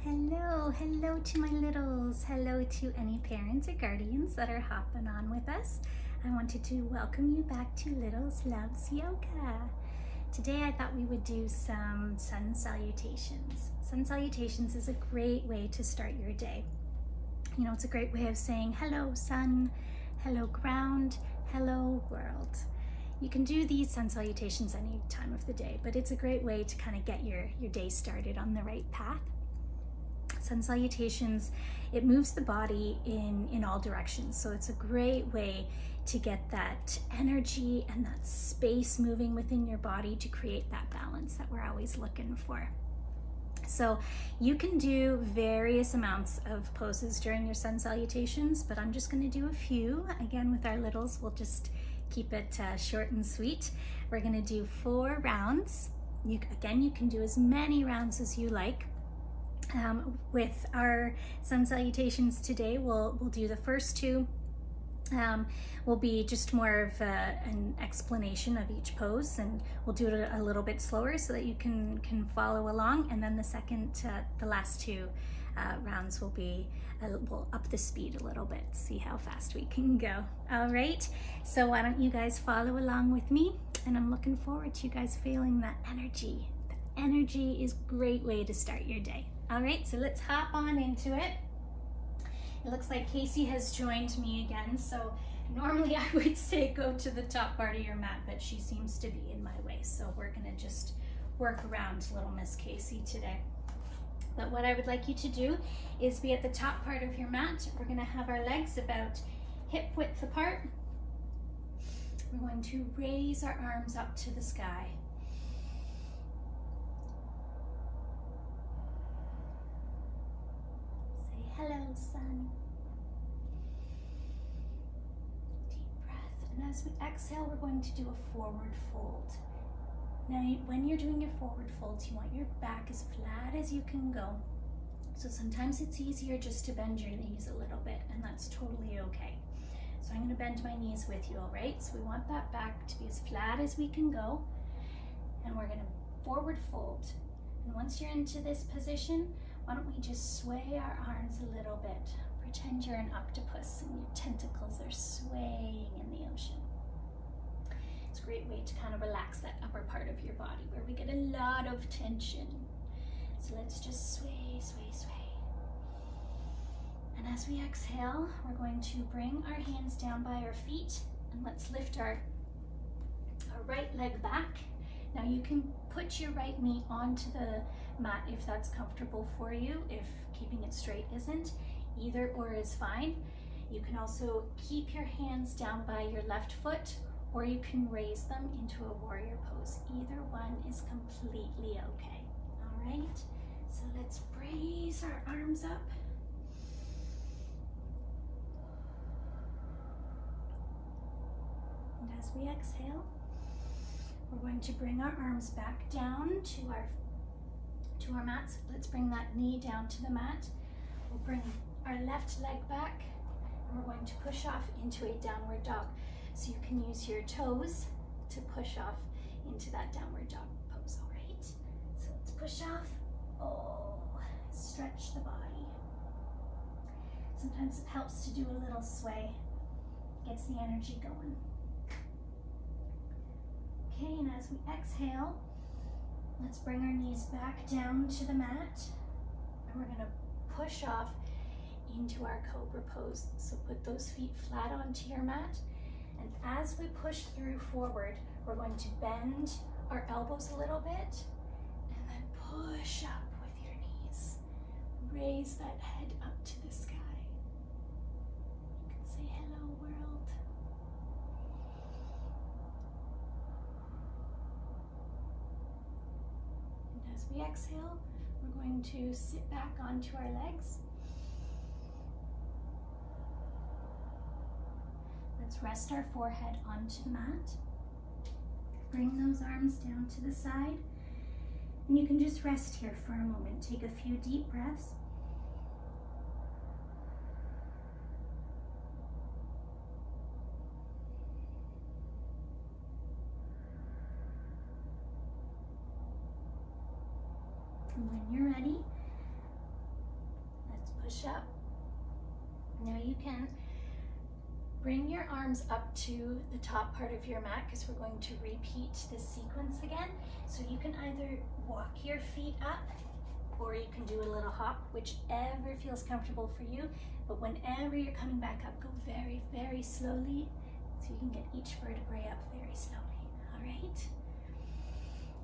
Hello to my littles. Hello to any parents or guardians that are hopping on with us. I wanted to welcome you back to Littles Loves Yoga. Today I thought we would do some sun salutations. Sun salutations is a great way to start your day. You know, it's a great way of saying hello sun, hello ground, hello world. You can do these sun salutations any time of the day, but it's a great way to kind of get your day started on the right path. Sun salutations, it moves the body in all directions. So it's a great way to get that energy and that space moving within your body to create that balance that we're always looking for. So you can do various amounts of poses during your sun salutations, but I'm just going to do a few. Again, with our littles, we'll just keep it short and sweet. We're going to do 4 rounds. You can do as many rounds as you like. With our sun salutations today, we'll do the first 2. Will be just more of an explanation of each pose, and we'll do it a little bit slower so that you can follow along. And then the last 2 rounds will be, we'll up the speed a little bit, see how fast we can go. All right, so why don't you guys follow along with me? And I'm looking forward to you guys feeling that energy. The energy is a great way to start your day. All right, so let's hop on into it. It looks like Casey has joined me again. So normally I would say go to the top part of your mat, but she seems to be in my way. So we're gonna just work around little Miss Casey today. But what I would like you to do is be at the top part of your mat. We're gonna have our legs about hip width apart. We're going to raise our arms up to the sky. Hello, sun. Deep breath. And as we exhale, we're going to do a forward fold. Now, when you're doing your forward folds, you want your back as flat as you can go. So sometimes it's easier just to bend your knees a little bit, and that's totally okay. So I'm going to bend my knees with you, all right? So we want that back to be as flat as we can go. And we're going to forward fold. And once you're into this position, why don't we just sway our arms a little bit? Pretend you're an octopus and your tentacles are swaying in the ocean. It's a great way to kind of relax that upper part of your body where we get a lot of tension. So let's just sway, sway, sway. And as we exhale, we're going to bring our hands down by our feet, and let's lift our right leg back. Now you can put your right knee onto the mat if that's comfortable for you. If keeping it straight isn't, either or is fine. You can also keep your hands down by your left foot, or you can raise them into a warrior pose. Either one is completely okay. All right, so let's raise our arms up. And as we exhale, we're going to bring our arms back down to our mats. Let's bring that knee down to the mat. We'll bring our left leg back, and we're going to push off into a downward dog. So you can use your toes to push off into that downward dog pose, all right? So let's push off. Oh, stretch the body. Sometimes it helps to do a little sway. Gets the energy going. Okay, and as we exhale, let's bring our knees back down to the mat, and we're going to push off into our Cobra Pose. So put those feet flat onto your mat, and as we push through forward, we're going to bend our elbows a little bit, and then push up with your knees. Raise that head up to the sky. You can say hello, world. As we exhale, we're going to sit back onto our legs. Let's rest our forehead onto the mat. Bring those arms down to the side. And you can just rest here for a moment. Take a few deep breaths. And when you're ready, push up. Now you can bring your arms up to the top part of your mat because we're going to repeat this sequence again. So you can either walk your feet up or you can do a little hop, whichever feels comfortable for you. But whenever you're coming back up, go very, very slowly so you can get each vertebrae up very slowly, all right?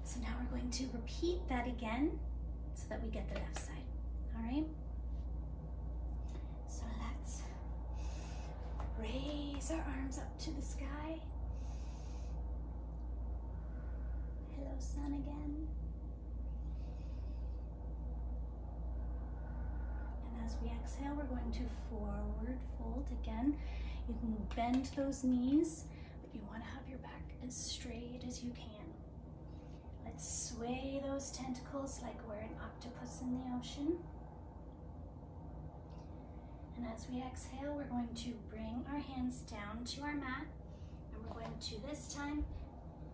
So now we're going to repeat that again so that we get the left side, all right? So let's raise our arms up to the sky. Hello, sun again. And as we exhale, we're going to forward fold again. You can bend those knees, but you want to have your back as straight as you can. Let's sway those tentacles like we're an octopus in the ocean. And as we exhale, we're going to bring our hands down to our mat, and we're going to this time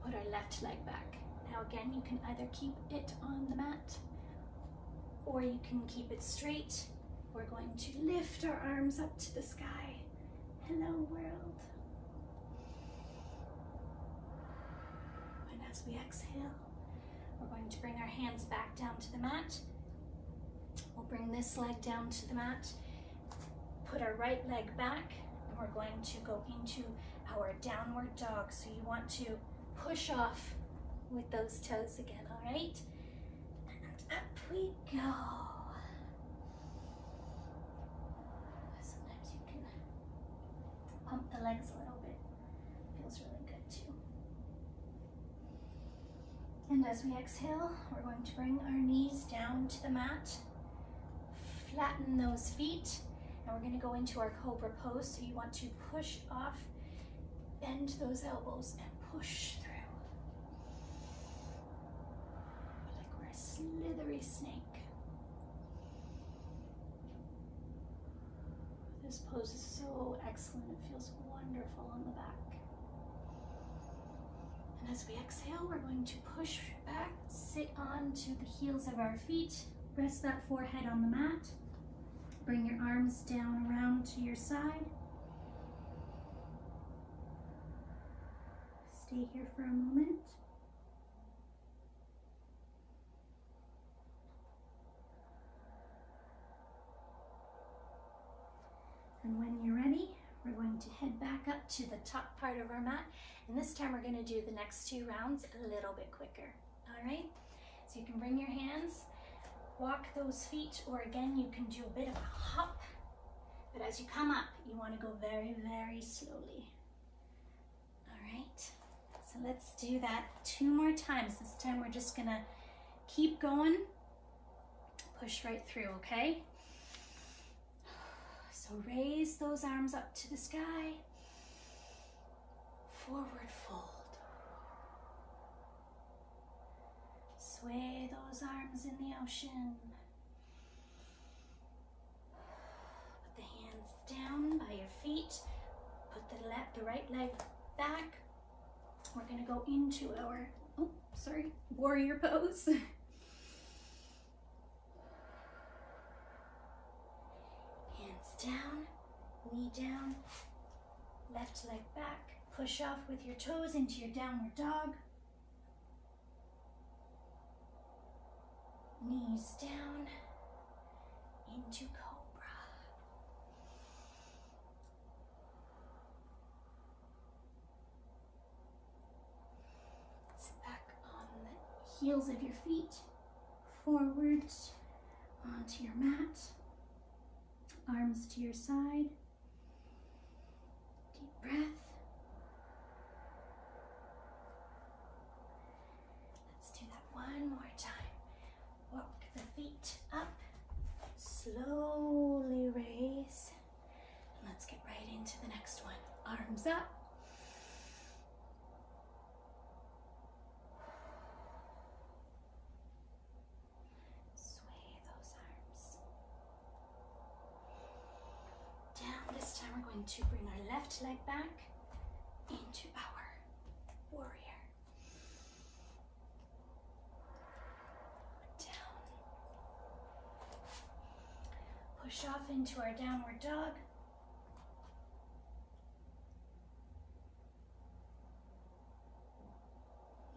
put our left leg back. Now again, you can either keep it on the mat or you can keep it straight. We're going to lift our arms up to the sky. Hello, world. And as we exhale, we're going to bring our hands back down to the mat. We'll bring this leg down to the mat, put our right leg back, and we're going to go into our downward dog. So you want to push off with those toes again, all right? And up we go. Sometimes you can pump the legs a little bit. Feels really good too. And as we exhale, we're going to bring our knees down to the mat, flatten those feet, and we're going to go into our Cobra Pose. So you want to push off, bend those elbows, and push through. Like we're a slithery snake. This pose is so excellent. It feels wonderful on the back. And as we exhale, we're going to push back, sit onto the heels of our feet, rest that forehead on the mat. Bring your arms down around to your side. Stay here for a moment. And when you're ready, we're going to head back up to the top part of our mat. And this time we're going to do the next 2 rounds a little bit quicker. All right? So you can bring your hands, walk those feet, or again, you can do a bit of a hop. But as you come up, you want to go very, very slowly. All right? So let's do that 2 more times. This time we're just going to keep going. Push right through, okay? So raise those arms up to the sky. Forward fold. Sway those arms in the ocean. Put the hands down by your feet. Put the right leg back. We're going to go into our, warrior pose. Down, knee down, left leg back, push off with your toes into your downward dog. Knees down, into cobra. Sit back on the heels of your feet, forward onto your mat. Arms to your side. Deep breath. Let's do that one more time. Walk the feet up. Slowly raise. And let's get right into the next one. Arms up. We're going to bring our left leg back into our warrior. Down. push off into our downward dog.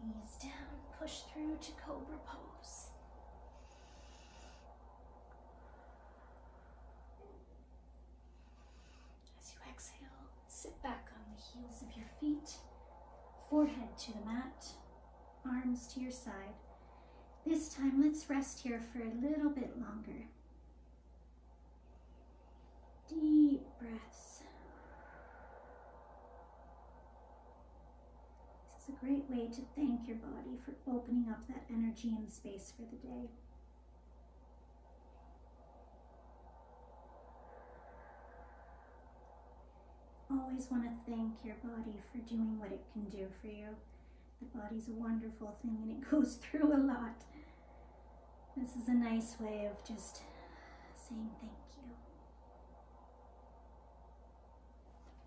Knees down, push through to Cobra Pose. As you exhale, sit back on the heels of your feet, forehead to the mat, arms to your side. This time, let's rest here for a little bit longer. Deep breaths. This is a great way to thank your body for opening up that energy and space for the day. Always want to thank your body for doing what it can do for you. The body's a wonderful thing and it goes through a lot. This is a nice way of just saying thank you.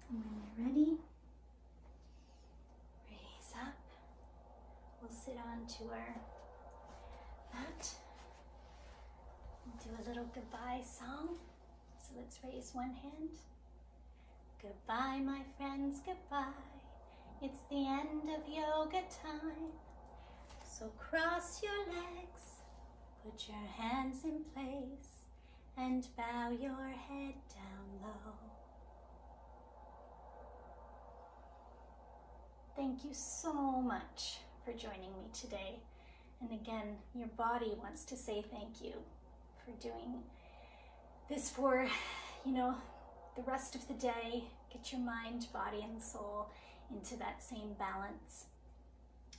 And when you're ready, raise up. We'll sit onto our mat and do a little goodbye song. So let's raise one hand. Goodbye, my friends, goodbye. It's the end of yoga time. So cross your legs, put your hands in place, and bow your head down low. Thank you so much for joining me today. And again, your body wants to say thank you for doing this for, the rest of the day. Get your mind, body, and soul into that same balance.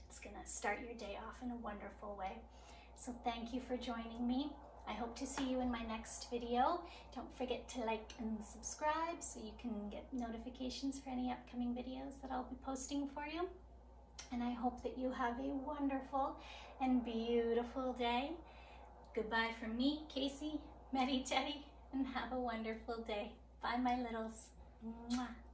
It's gonna start your day off in a wonderful way. So thank you for joining me. I hope to see you in my next video. Don't forget to like and subscribe so you can get notifications for any upcoming videos that I'll be posting for you. And I hope that you have a wonderful and beautiful day. Goodbye from me, Casey, Medi Teddy, and have a wonderful day. Bye, my littles. Mwah.